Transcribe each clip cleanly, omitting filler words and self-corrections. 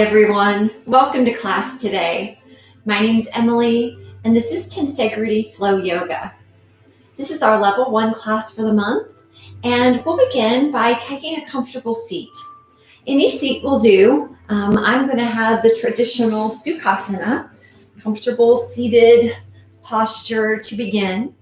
Everyone, welcome to class today. My name is Emily, and this is Tensegrity Flow Yoga. This is our level 1 class for the month, and we'll begin by taking a comfortable seat. Any seat will do. I'm going to have the traditional Sukhasana, comfortable seated posture to begin.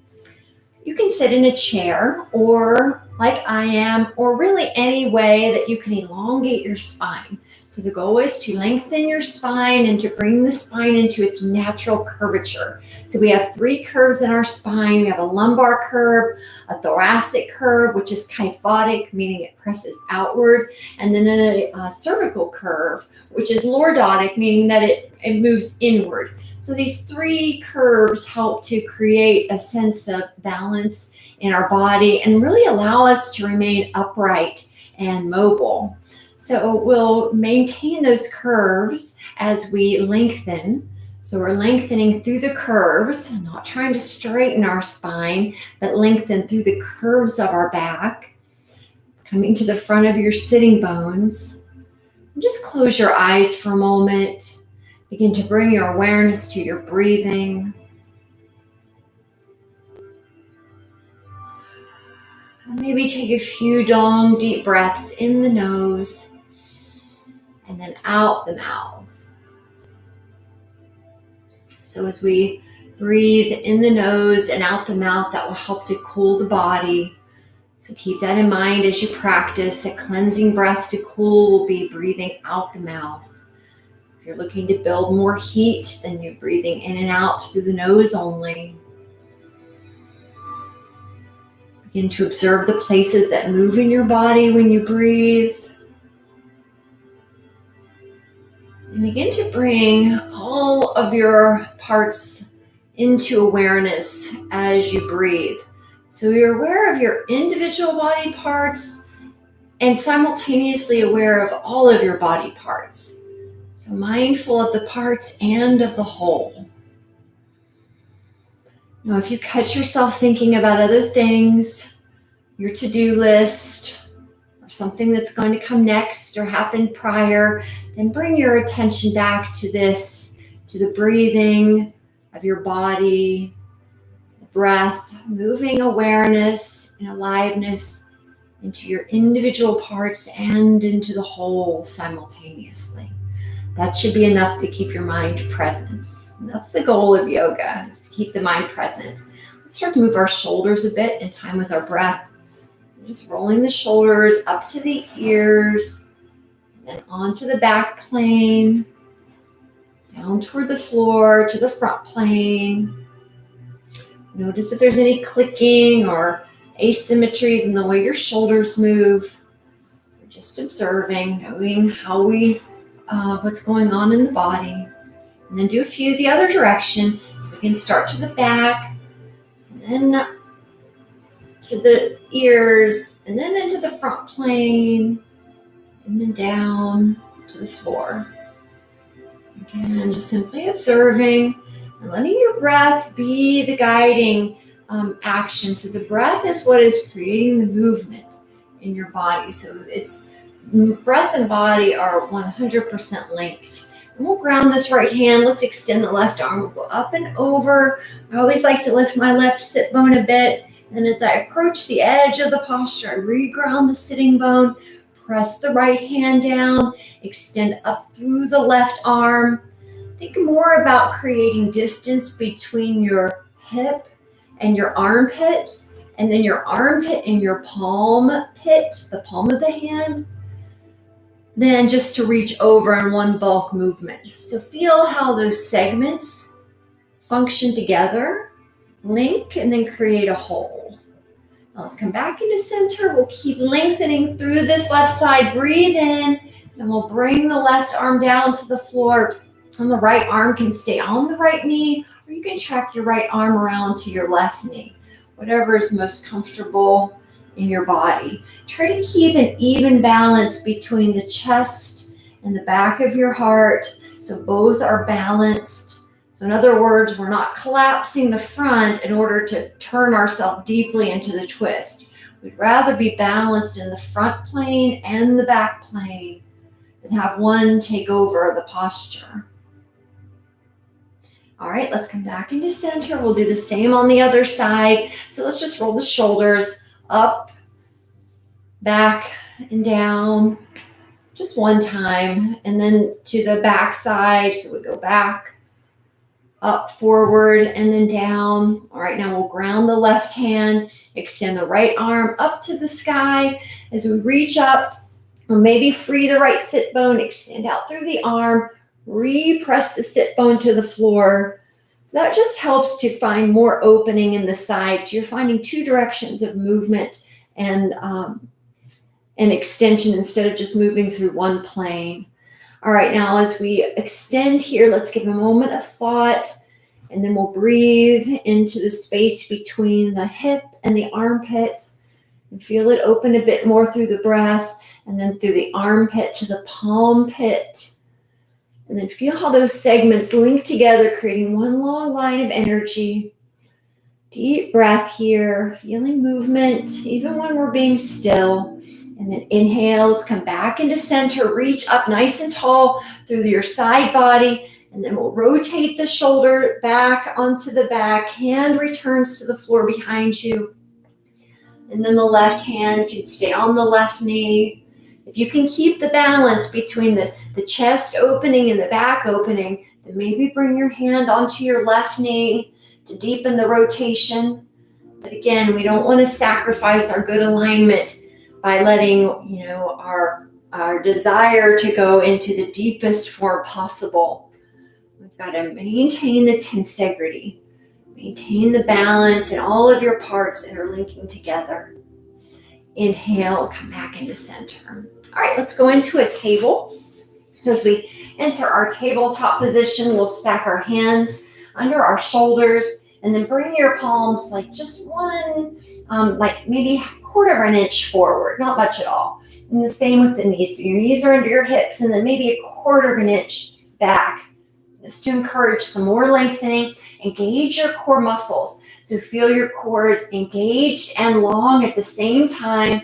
You can sit in a chair or like I am, or really any way that you can elongate your spine. So the goal is to lengthen your spine and to bring the spine into its natural curvature. So we have 3 curves in our spine. We have a lumbar curve, a thoracic curve, which is kyphotic, meaning it presses outward, and then a cervical curve, which is lordotic, meaning that it moves inward. So these 3 curves help to create a sense of balance in our body and really allow us to remain upright and mobile. So we'll maintain those curves as we lengthen. So we're lengthening through the curves, not trying to straighten our spine, but lengthen through the curves of our back, coming to the front of your sitting bones. Just close your eyes for a moment. Begin to bring your awareness to your breathing. Maybe take a few long, deep breaths in the nose and then out the mouth. So as we breathe in the nose and out the mouth, that will help to cool the body. So keep that in mind as you practice. A cleansing breath to cool will be breathing out the mouth. If you're looking to build more heat, then you're breathing in and out through the nose only. Begin to observe the places that move in your body when you breathe. And begin to bring all of your parts into awareness as you breathe. So you're aware of your individual body parts and simultaneously aware of all of your body parts. So mindful of the parts and of the whole. Now, if you catch yourself thinking about other things, your to-do list, or something that's going to come next or happened prior, then bring your attention back to this, to the breathing of your body, the breath, moving awareness and aliveness into your individual parts and into the whole simultaneously. That should be enough to keep your mind present. And that's the goal of yoga, is to keep the mind present. Let's start to move our shoulders a bit in time with our breath. Just rolling the shoulders up to the ears, and then onto the back plane, down toward the floor, to the front plane. Notice if there's any clicking or asymmetries in the way your shoulders move. We're just observing, knowing how what's going on in the body. And then do a few the other direction. So we can start to the back, and then to the ears, and then into the front plane, and then down to the floor. Again, just simply observing and letting your breath be the guiding action. So the breath is what is creating the movement in your body. So it's breath and body are 100% linked. And we'll ground this right hand. Let's extend the left arm. We'll go up and over. I always like to lift my left sit bone a bit. And as I approach the edge of the posture, I reground the sitting bone, press the right hand down, extend up through the left arm. Think more about creating distance between your hip and your armpit, and then your armpit and your palm pit, the palm of the hand, then just to reach over in one bulk movement. So feel how those segments function together, link, and then create a whole. Now let's come back into center. We'll keep lengthening through this left side. Breathe in, and we'll bring the left arm down to the floor. And the right arm can stay on the right knee, or you can track your right arm around to your left knee. Whatever is most comfortable in your body. Try to keep an even balance between the chest and the back of your heart, so both are balanced. So in other words, we're not collapsing the front in order to turn ourselves deeply into the twist. We'd rather be balanced in the front plane and the back plane. and have one take over the posture. All right, let's come back into center. We'll do the same on the other side. So let's just roll the shoulders up, back, and down. Just one time. And then to the back side. So we go back, up, forward, and then down. All right, now we'll ground the left hand, extend the right arm up to the sky as we reach up, or maybe free the right sit bone, extend out through the arm, repress the sit bone to the floor. So that just helps to find more opening in the sides. You're finding two directions of movement and extension instead of just moving through one plane. All right, now as we extend here, let's give a moment of thought, and then we'll breathe into the space between the hip and the armpit and feel it open a bit more through the breath, and then through the armpit to the palm pit. And then feel how those segments link together, creating one long line of energy. Deep breath here, feeling movement, even when we're being still. And then inhale, let's come back into center, reach up nice and tall through your side body. And then we'll rotate the shoulder back onto the back. Hand returns to the floor behind you. And then the left hand can stay on the left knee. If you can keep the balance between the chest opening and the back opening, then maybe bring your hand onto your left knee to deepen the rotation. But again, we don't want to sacrifice our good alignment by letting, our desire to go into the deepest form possible. We've got to maintain the tensegrity, maintain the balance in all of your parts that are linking together. Inhale, come back into center. All right, let's go into a table. So as we enter our tabletop position, we'll stack our hands under our shoulders and then bring your palms like just one, like maybe a quarter of an inch forward, not much at all. And the same with the knees. So your knees are under your hips and then maybe a quarter of an inch back. Just to encourage some more lengthening. Engage your core muscles. So feel your core is engaged and long at the same time.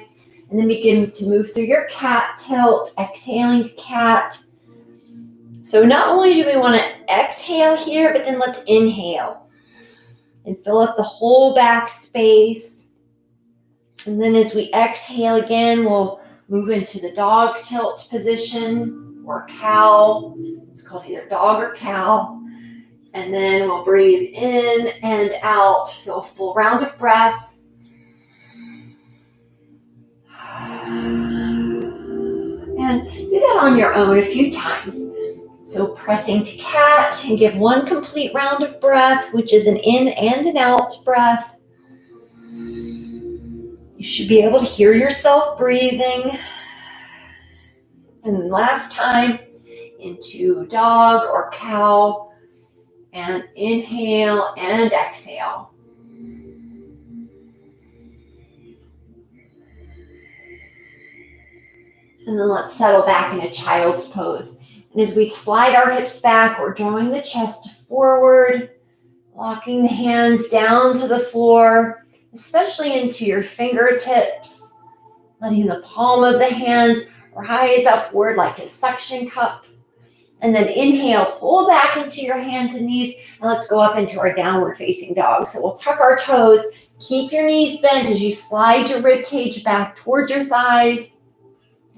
And then begin to move through your cat tilt, exhaling to cat. So not only do we want to exhale here, but then let's inhale and fill up the whole back space. And then as we exhale again, we'll move into the dog tilt position or cow. It's called either dog or cow. And then we'll breathe in and out. So a full round of breath. And do that on your own a few times. So pressing to cat and give one complete round of breath, which is an in and an out breath. You should be able to hear yourself breathing. And then last time into dog or cow. And inhale and exhale. And then let's settle back in a child's pose. And as we slide our hips back, we're drawing the chest forward, locking the hands down to the floor, especially into your fingertips, letting the palm of the hands rise upward like a suction cup. And then inhale, pull back into your hands and knees, and let's go up into our downward facing dog. So we'll tuck our toes, keep your knees bent as you slide your rib cage back towards your thighs,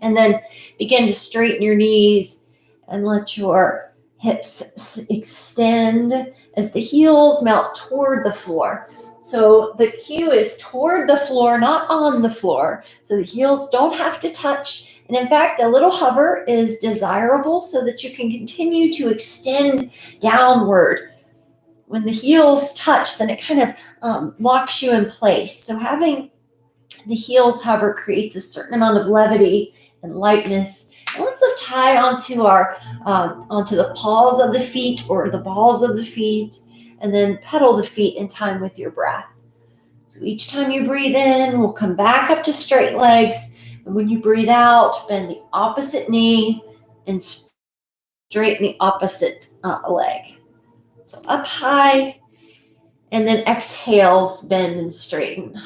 and then begin to straighten your knees and let your hips extend as the heels melt toward the floor. So the cue is toward the floor, not on the floor. So the heels don't have to touch. And in fact, a little hover is desirable so that you can continue to extend downward. When the heels touch, then it kind of locks you in place. So having the heels hover creates a certain amount of levity and lightness. And let's lift high onto the paws of the feet or the balls of the feet, and then pedal the feet in time with your breath. So each time you breathe in, we'll come back up to straight legs. And when you breathe out, bend the opposite knee and straighten the opposite leg. So up high, and then exhales, bend and straighten.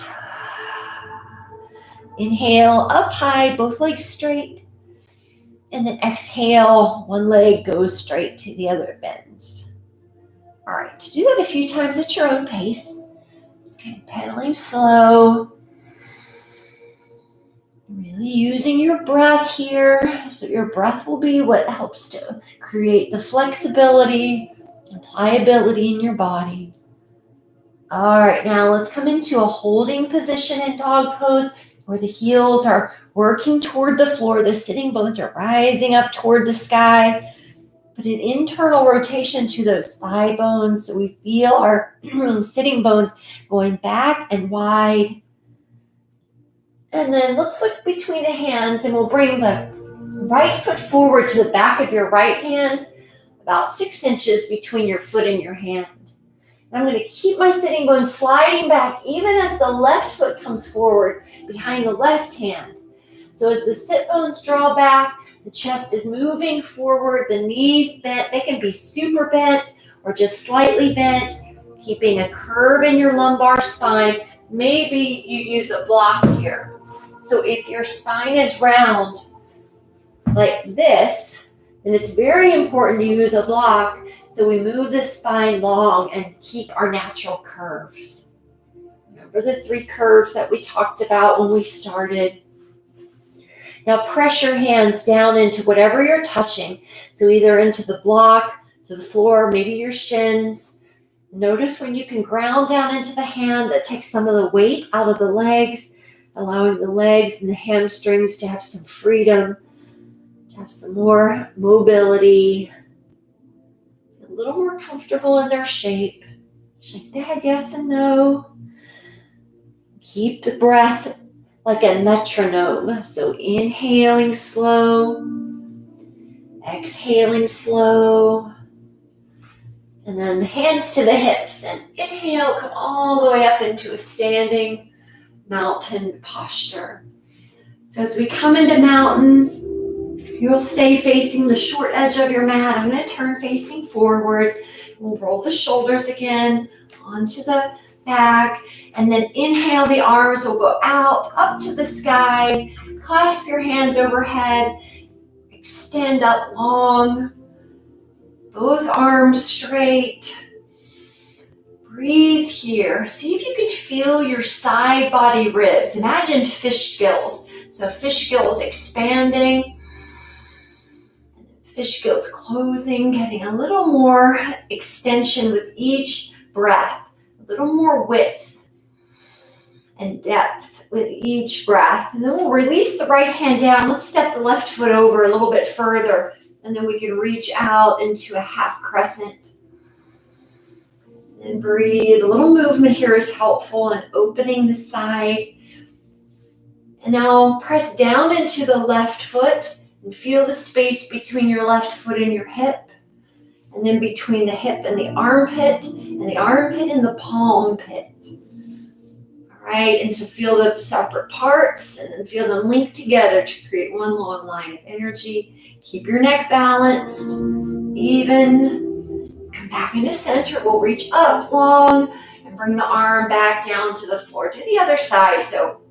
Inhale, up high, both legs straight. And then exhale, one leg goes straight to the other, bends. All right, to do that a few times at your own pace. Just kind of pedaling slow. Really using your breath here. So your breath will be what helps to create the flexibility and pliability in your body. All right, now let's come into a holding position in dog pose where the heels are working toward the floor. The sitting bones are rising up toward the sky. Put an internal rotation to those thigh bones so we feel our sitting bones going back and wide. And then let's look between the hands and we'll bring the right foot forward to the back of your right hand, about 6 inches between your foot and your hand. And I'm going to keep my sitting bones sliding back even as the left foot comes forward behind the left hand. So as the sit bones draw back, the chest is moving forward, the knees bent. They can be super bent or just slightly bent, keeping a curve in your lumbar spine. Maybe you use a block here. So if your spine is round like this, then it's very important to use a block so we move the spine long and keep our natural curves. Remember the 3 curves that we talked about when we started? Now press your hands down into whatever you're touching. So either into the block, to the floor, maybe your shins. Notice when you can ground down into the hand, that takes some of the weight out of the legs, allowing the legs and the hamstrings to have some freedom, to have some more mobility, a little more comfortable in their shape. Shake the head yes and no. Keep the breath like a metronome. So inhaling slow, exhaling slow, and then hands to the hips. And inhale, come all the way up into a standing mountain posture. So as we come into mountain, you'll stay facing the short edge of your mat. I'm going to turn facing forward. We'll roll the shoulders again onto the back, and then inhale, the arms will go out, up to the sky. Clasp your hands overhead, extend up long, both arms straight. Breathe here. See if you can feel your side body ribs. Imagine fish gills. So fish gills expanding, fish gills closing, getting a little more extension with each breath, a little more width and depth with each breath. And then we'll release the right hand down. Let's step the left foot over a little bit further, and then we can reach out into a half crescent. And breathe. A little movement here is helpful in opening the side. And now press down into the left foot and feel the space between your left foot and your hip, and then between the hip and the armpit and the palm pit. All right, and so feel the separate parts and then feel them linked together to create one long line of energy. Keep your neck balanced, even. Come back into center. We'll reach up long and bring the arm back down to the floor. Do the other side. So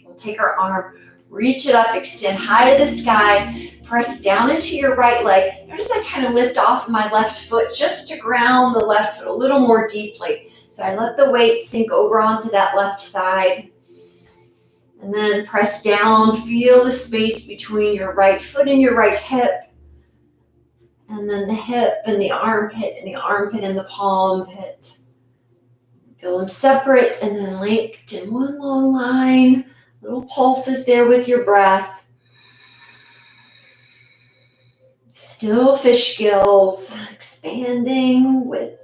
we'll take our arm, reach it up, extend high to the sky, press down into your right leg. Notice I kind of lift off my left foot just to ground the left foot a little more deeply. So I let the weight sink over onto that left side. And then press down, feel the space between your right foot and your right hip. And then the hip and the armpit and the palm pit. Feel them separate and then linked in one long line. Little pulses there with your breath. Still fish gills, expanding with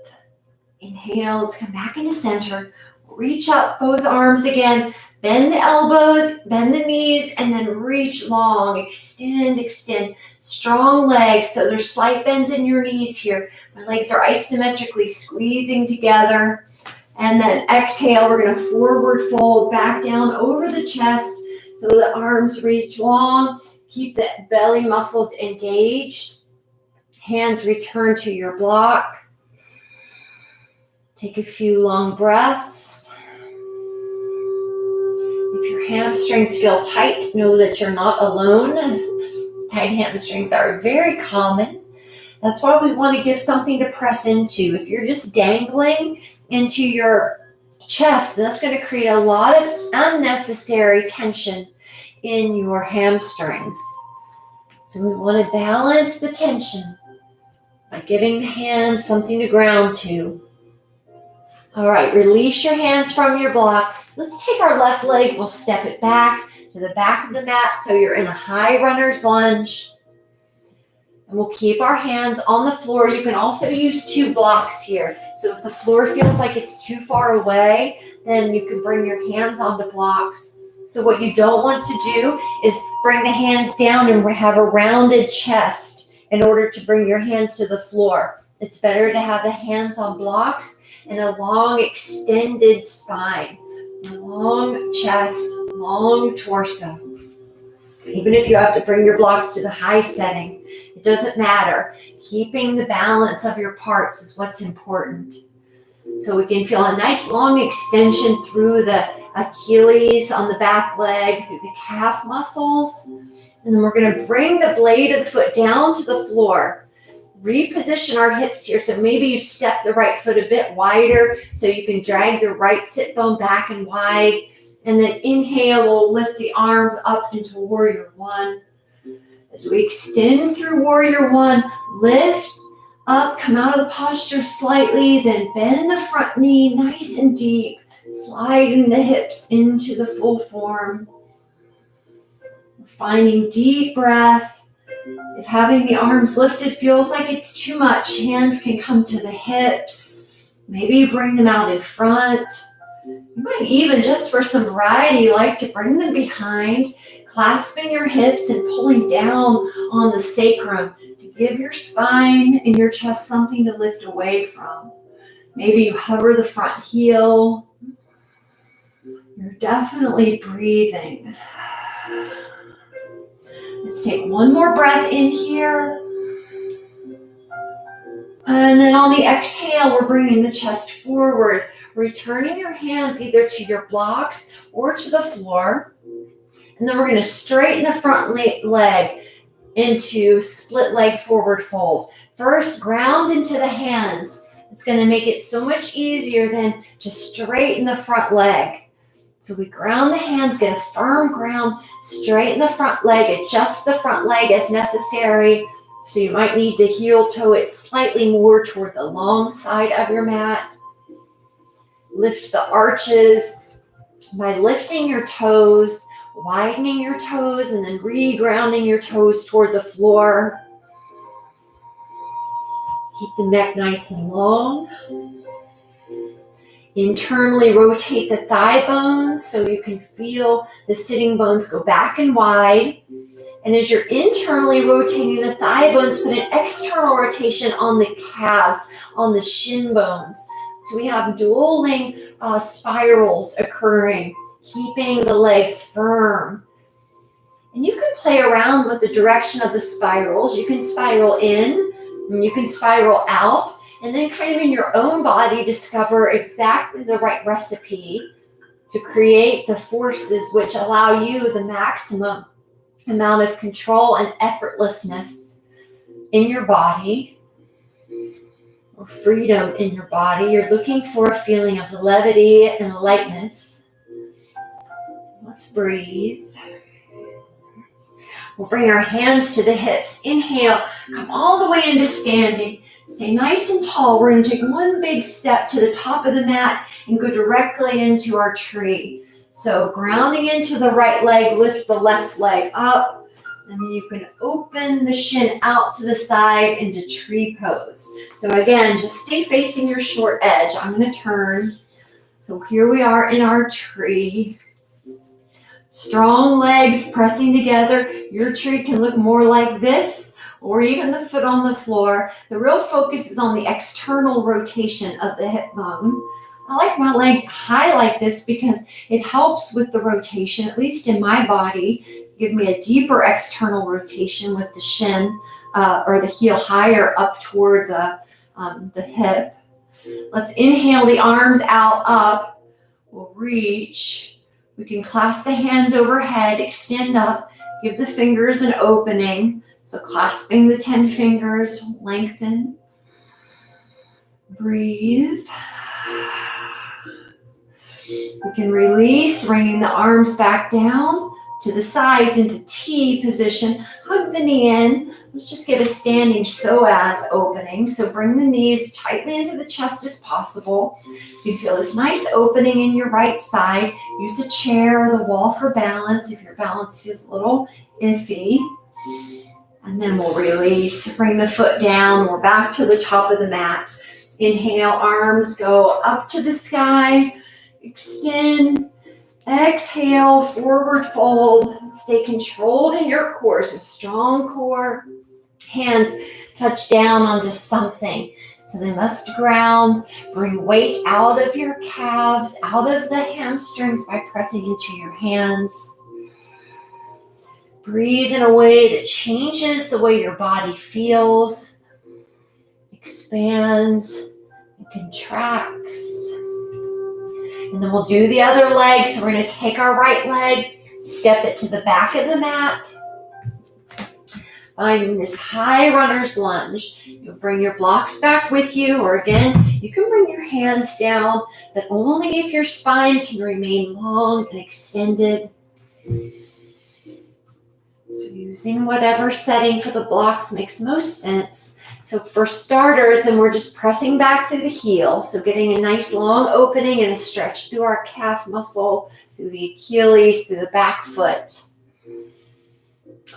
inhale. Let's come back into center. Reach up, both arms again. Bend the elbows, bend the knees, and then reach long. Extend. Strong legs. So there's slight bends in your knees here. My legs are isometrically squeezing together. And then exhale, we're going to forward fold back down over the chest so the arms reach long. Keep the belly muscles engaged. Hands return to your block. Take a few long breaths. If your hamstrings feel tight, know that you're not alone. tight hamstrings are very common. That's why we want to give something to press into. If you're just dangling into your chest, that's going to create a lot of unnecessary tension in your hamstrings. So we want to balance the tension by giving the hands something to ground to. All right, release your hands from your block. Let's take our left leg. We'll step it back to the back of the mat so you're in a high runner's lunge. And we'll keep our hands on the floor. You can also use 2 blocks here. So if the floor feels like it's too far away, then you can bring your hands onto blocks. So what you don't want to do is bring the hands down and have a rounded chest in order to bring your hands to the floor. It's better to have the hands on blocks and a long extended spine, a long chest, long torso. Even if you have to bring your blocks to the high setting, it doesn't matter. Keeping the balance of your parts is what's important. So we can feel a nice long extension through the Achilles on the back leg, through the calf muscles. And then we're going to bring the blade of the foot down to the floor. Reposition our hips here. So maybe you step the right foot a bit wider so you can drag your right sit bone back and wide. And then inhale, we'll lift the arms up into Warrior One. As we extend through Warrior One, lift up, come out of the posture slightly, then bend the front knee nice and deep, sliding the hips into the full form. Finding deep breath. If having the arms lifted feels like it's too much, hands can come to the hips. Maybe you bring them out in front. You might even, just for some variety, like to bring them behind, clasping your hips and pulling down on the sacrum to give your spine and your chest something to lift away from. Maybe you hover the front heel. You're definitely breathing. Let's take one more breath in here. And then on the exhale, we're bringing the chest forward, returning your hands either to your blocks or to the floor. And then we're going to straighten the front leg into split leg forward fold. First, ground into the hands. It's going to make it so much easier than to straighten the front leg. So we ground the hands, get a firm ground, straighten the front leg, adjust the front leg as necessary. So you might need to heel toe it slightly more toward the long side of your mat. Lift the arches by lifting your toes, widening your toes, and then re-grounding your toes toward the floor. Keep the neck nice and long. Internally rotate the thigh bones so you can feel the sitting bones go back and wide. And as you're internally rotating the thigh bones, put an external rotation on the calves, on the shin bones. So we have dualing spirals occurring, keeping the legs firm. And you can play around with the direction of the spirals. You can spiral in and you can spiral out. And then kind of in your own body, discover exactly the right recipe to create the forces which allow you the maximum amount of control and effortlessness in your body, or freedom in your body. You're looking for a feeling of levity and lightness. Let's breathe. We'll bring our hands to the hips. Inhale, come all the way into standing. Stay nice and tall. We're going to take one big step to the top of the mat and go directly into our tree. So grounding into the right leg, lift the left leg up, and then you can open the shin out to the side into tree pose. So again, just stay facing your short edge. I'm going to turn. So here we are in our tree. Strong legs pressing together. Your tree can look more like this, or even the foot on the floor. The real focus is on the external rotation of the hip bone. I like my leg high like this because it helps with the rotation, at least in my body. Give me a deeper external rotation with the shin or the heel higher up toward the hip. Let's inhale the arms out, up. We'll reach. We can clasp the hands overhead, extend up. Give the fingers an opening. So clasping the 10 fingers, lengthen. Breathe. We can release, bringing the arms back down to the sides into T position. Hug the knee in. Let's just give a standing psoas opening. So bring the knees tightly into the chest as possible. You feel this nice opening in your right side. Use a chair or the wall for balance if your balance feels a little iffy. And then we'll release. Bring the foot down. We're back to the top of the mat. Inhale, arms go up to the sky. Extend. Exhale, forward fold. Stay controlled in your core. So strong core. Hands touch down onto something. So they must ground. Bring weight out of your calves, out of the hamstrings by pressing into your hands. Breathe in a way that changes the way your body feels, expands, and contracts. And then we'll do the other leg. So we're going to take our right leg, step it to the back of the mat. Finding this high runner's lunge. You'll bring your blocks back with you, or again, you can bring your hands down, but only if your spine can remain long and extended. So using whatever setting for the blocks makes most sense. So for starters, then we're just pressing back through the heel. So getting a nice long opening and a stretch through our calf muscle, through the Achilles, through the back foot.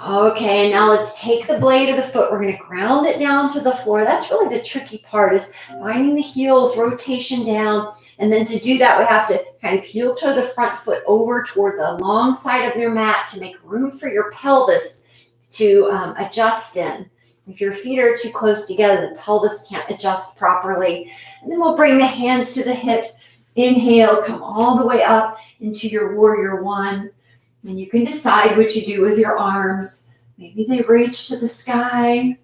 Okay, and now let's take the blade of the foot. We're going to ground it down to the floor. That's really the tricky part, is finding the heels, rotation down. And then to do that, we have to kind of heel toe the front foot over toward the long side of your mat to make room for your pelvis to adjust in. If your feet are too close together, the pelvis can't adjust properly. And then we'll bring the hands to the hips. Inhale, come all the way up into your warrior one. And you can decide what you do with your arms. Maybe they reach to the sky.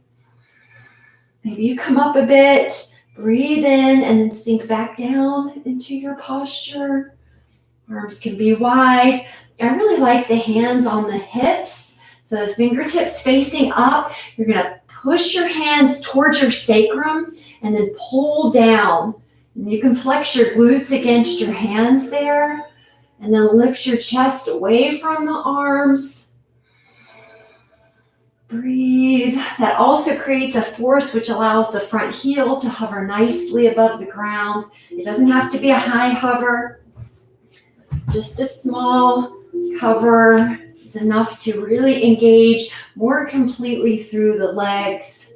Maybe you come up a bit, breathe in, and then sink back down into your posture. Arms can be wide. I really like the hands on the hips. So the fingertips facing up. You're going to push your hands towards your sacrum and then pull down. And you can flex your glutes against your hands there. And then lift your chest away from the arms. Breathe. That also creates a force which allows the front heel to hover nicely above the ground. It doesn't have to be a high hover. Just a small cover is enough to really engage more completely through the legs.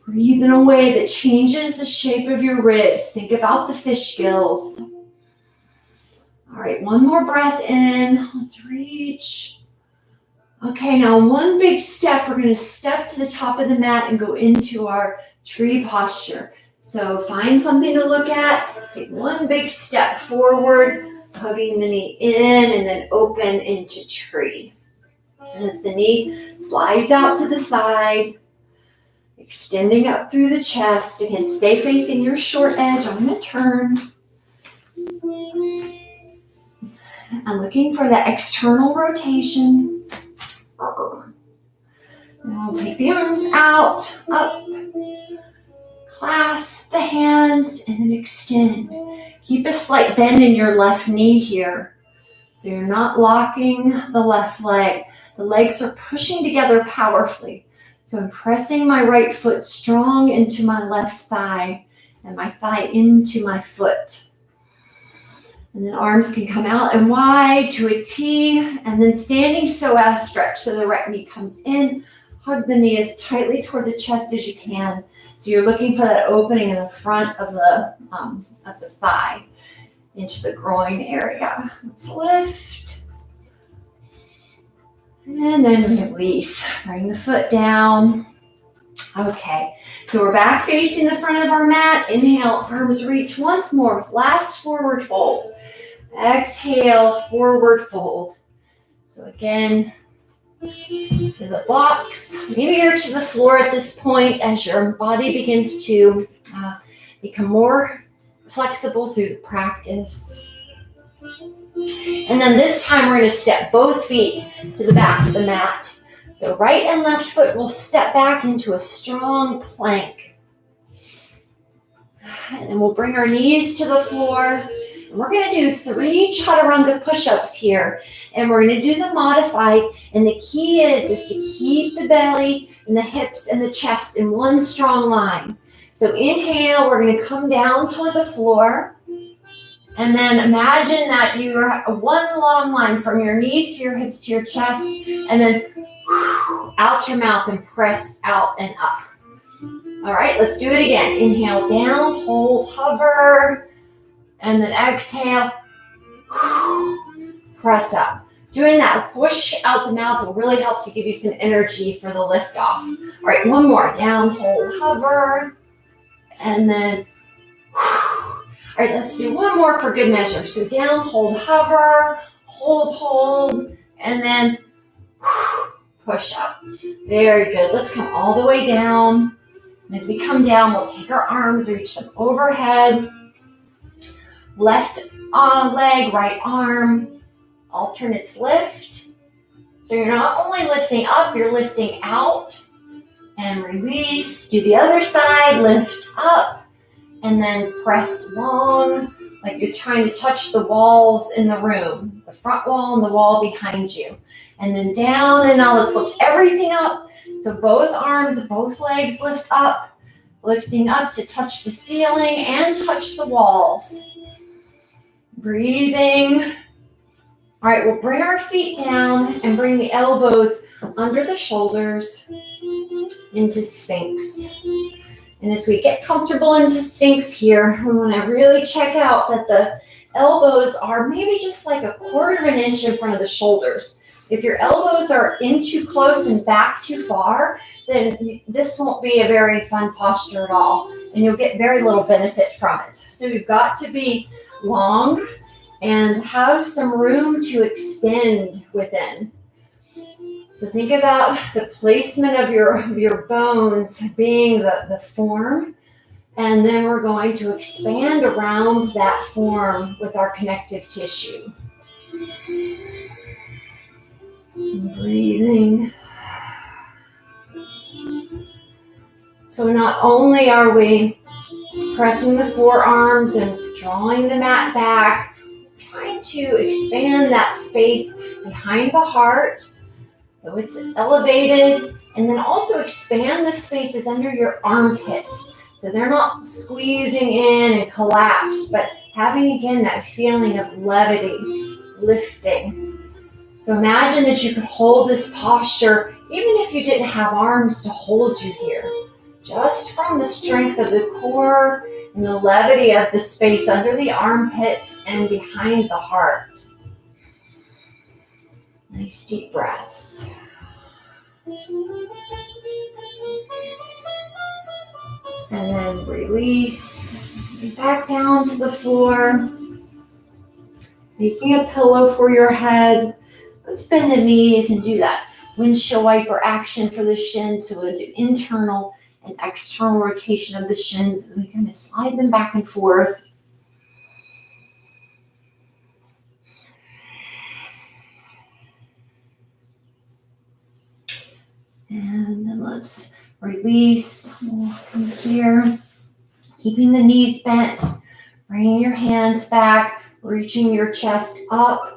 Breathe in a way that changes the shape of your ribs. Think about the fish gills. All right, one more breath in. Let's reach. Okay, now one big step. We're going to step to the top of the mat and go into our tree posture. So find something to look at. Take one big step forward, hugging the knee in and then open into tree. And as the knee slides out to the side, extending up through the chest. Again, stay facing your short edge. I'm going to turn. I'm looking for the external rotation. And I'll take the arms out, up, clasp the hands, and then extend. Keep a slight bend in your left knee here. So you're not locking the left leg. The legs are pushing together powerfully. So I'm pressing my right foot strong into my left thigh and my thigh into my foot. And then arms can come out and wide to a T, and then standing psoas stretch. So the right knee comes in, hug the knee as tightly toward the chest as you can. So you're looking for that opening in the front of the thigh into the groin area. Let's lift. And then release. Bring the foot down. Okay, so we're back facing the front of our mat. Inhale, arms reach once more with last forward fold. Exhale, forward fold. So again, to the blocks. Maybe you're to the floor at this point as your body begins to become more flexible through the practice. And then this time we're going to step both feet to the back of the mat. So right and left foot will step back into a strong plank. And then we'll bring our knees to the floor. And we're going to do 3 chaturanga push-ups here. And we're going to do the modified. And the key is to keep the belly and the hips and the chest in one strong line. So inhale, we're going to come down toward the floor. And then imagine that you're one long line from your knees to your hips to your chest. And then out your mouth and press out and up. All right, let's do it again. Inhale down, hold, hover. And then exhale, press up. Doing that push out the mouth will really help to give you some energy for the lift off. All right, one more. Down, hold, hover. And then, all right, let's do one more for good measure. So down, hold, hover, hold, and then push up. Very good. Let's come all the way down. And as we come down, we'll take our arms, reach them overhead. Left leg, right arm, alternates lift. So you're not only lifting up, you're lifting out and release. Do the other side, lift up and then press long, like you're trying to touch the walls in the room, the front wall and the wall behind you. And then down, and now let's lift everything up. So both arms, both legs lift up, lifting up to touch the ceiling and touch the walls. Breathing. All right, we'll bring our feet down and bring the elbows under the shoulders into Sphinx. And as we get comfortable into Sphinx here, we want to really check out that the elbows are maybe just like 1/4 of an inch in front of the shoulders. If your elbows are in too close and back too far, then this won't be a very fun posture at all, and you'll get very little benefit from it. So you've got to be long and have some room to extend within. So think about the placement of your bones being the form, and then we're going to expand around that form with our connective tissue. Breathing. So not only are we pressing the forearms and drawing the mat back, trying to expand that space behind the heart so it's elevated, and then also expand the spaces under your armpits so they're not squeezing in and collapsed, but having again that feeling of levity, lifting. So imagine that you could hold this posture even if you didn't have arms to hold you here, just from the strength of the core and the levity of the space under the armpits and behind the heart. Nice deep breaths. And then release. Back down to the floor. Making a pillow for your head. Let's bend the knees and do that windshield wiper action for the shins. So we'll do internal and external rotation of the shins as we kind of slide them back and forth. And then let's release. We'll come here, keeping the knees bent, bringing your hands back, reaching your chest up.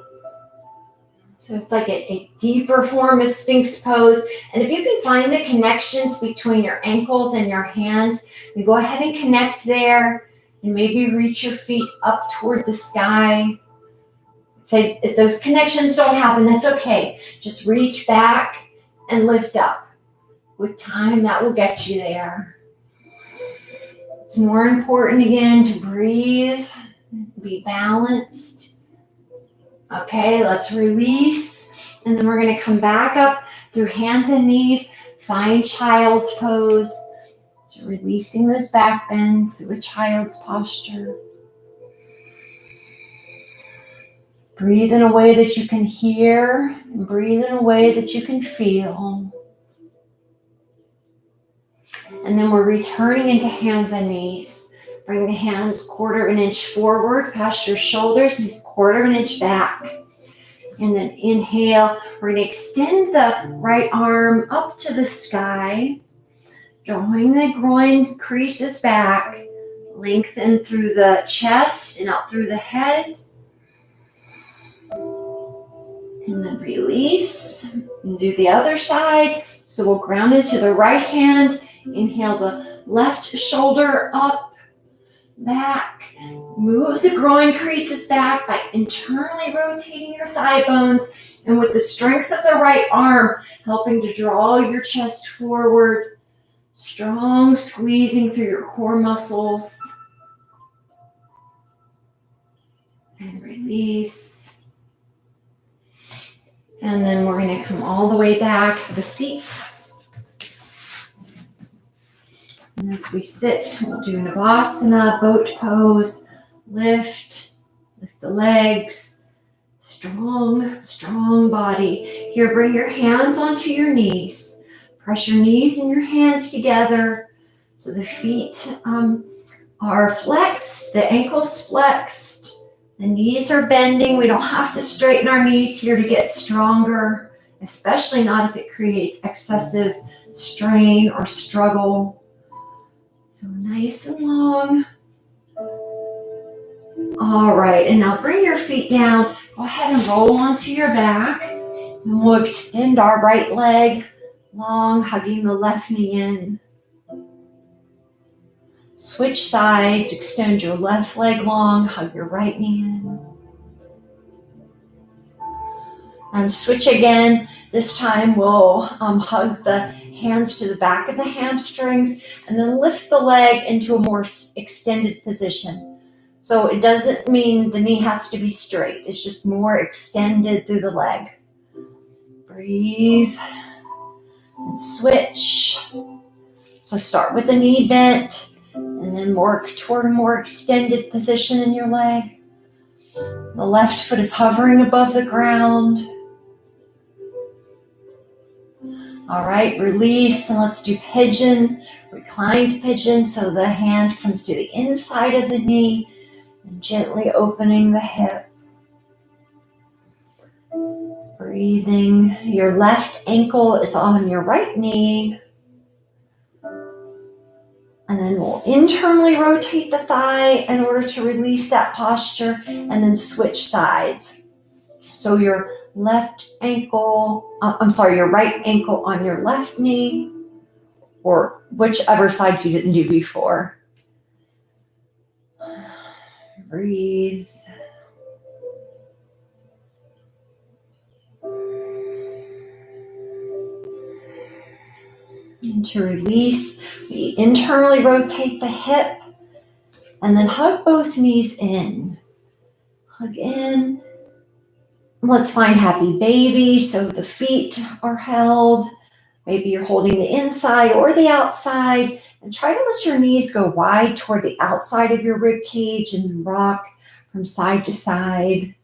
So it's like a deeper form of Sphinx pose. And if you can find the connections between your ankles and your hands, you go ahead and connect there and maybe reach your feet up toward the sky. If those connections don't happen, that's okay. Just reach back and lift up. With time, that will get you there. It's more important, again, to breathe, be balanced. Okay, let's release. And then we're going to come back up through hands and knees. Find child's pose. So releasing those back bends through a child's posture. Breathe in a way that you can hear, and breathe in a way that you can feel. And then we're returning into hands and knees. Bring the hands 1/4 of an inch forward past your shoulders, knees 1/4 of an inch back. And then inhale, we're going to extend the right arm up to the sky, drawing the groin creases back, lengthen through the chest and out through the head. And then release and do the other side. So we'll ground into the right hand. Inhale the left shoulder up, back. Move the groin creases back by internally rotating your thigh bones. And with the strength of the right arm, helping to draw your chest forward. Strong squeezing through your core muscles. And release. And then we're going to come all the way back to the seat. And as we sit, we'll do Navasana, boat pose, lift the legs, strong body. Here, bring your hands onto your knees. Press your knees and your hands together so the feet are flexed, the ankles flexed. The knees are bending. We don't have to straighten our knees here to get stronger, especially not if it creates excessive strain or struggle. So nice and long. All right, and now bring your feet down. Go ahead and roll onto your back. And we'll extend our right leg long, hugging the left knee in. Switch sides, extend your left leg long, hug your right knee in. And switch again. This time we'll hug the hands to the back of the hamstrings and then lift the leg into a more extended position. So it doesn't mean the knee has to be straight. It's just more extended through the leg. Breathe and switch. So start with the knee bent. And then work toward a more extended position in your leg. The left foot is hovering above the ground. All right, release, and let's do pigeon, reclined pigeon. So the hand comes to the inside of the knee and gently opening the hip. Breathing. Your left ankle is on your right knee. And then we'll internally rotate the thigh in order to release that posture and then switch sides. So your right ankle on your left knee or whichever side you didn't do before. Breathe. And to release, we internally rotate the hip and then hug both knees in. Hug in. Let's find happy baby. So the feet are held. Maybe you're holding the inside or the outside. And try to let your knees go wide toward the outside of your rib cage and rock from side to side.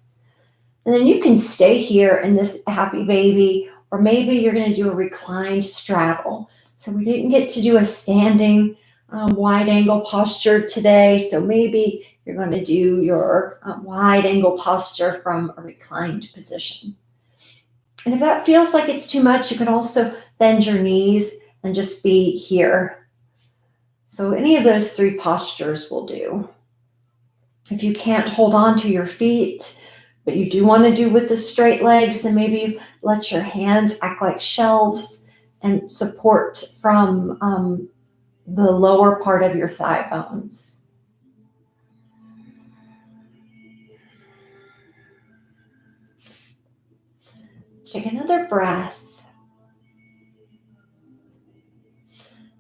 And then you can stay here in this happy baby, or maybe you're going to do a reclined straddle. So we didn't get to do a standing wide angle posture today. So maybe you're going to do your wide angle posture from a reclined position. And if that feels like it's too much, you can also bend your knees and just be here. So any of those 3 postures will do. If you can't hold on to your feet, but you do want to do with the straight legs, then maybe let your hands act like shelves and support from the lower part of your thigh bones. Take another breath.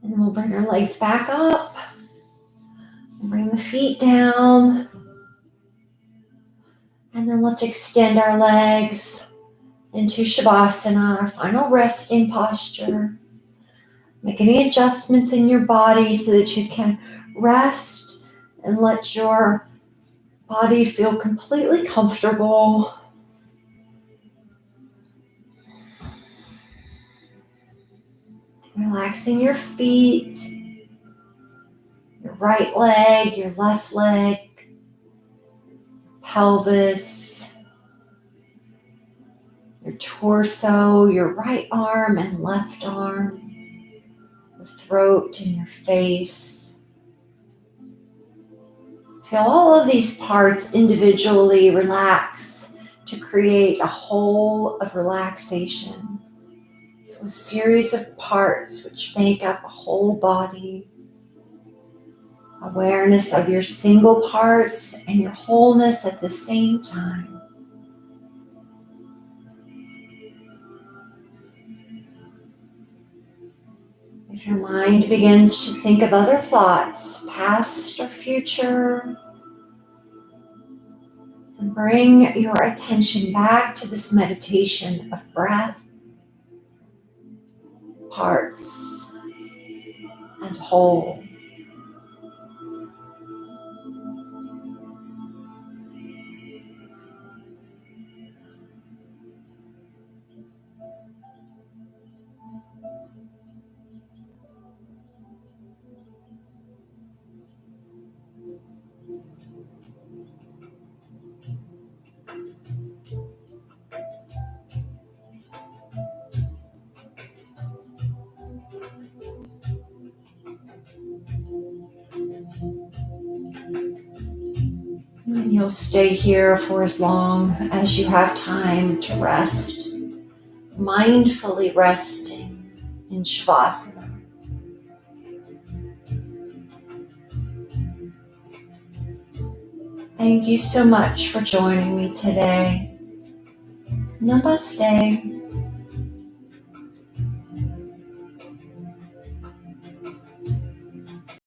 And then we'll bring our legs back up. Bring the feet down. And then let's extend our legs into Shavasana, our final resting posture. Make any adjustments in your body so that you can rest and let your body feel completely comfortable. Relaxing your feet, your right leg, your left leg, pelvis, your torso, your right arm and left arm, your throat and your face. Feel all of these parts individually relax to create a whole of relaxation. So a series of parts which make up a whole body. Awareness of your single parts and your wholeness at the same time. If your mind begins to think of other thoughts, past or future, then bring your attention back to this meditation of breath, parts, and whole. And you'll stay here for as long as you have time to rest, mindfully resting in Shavasana. Thank you so much for joining me today. Namaste.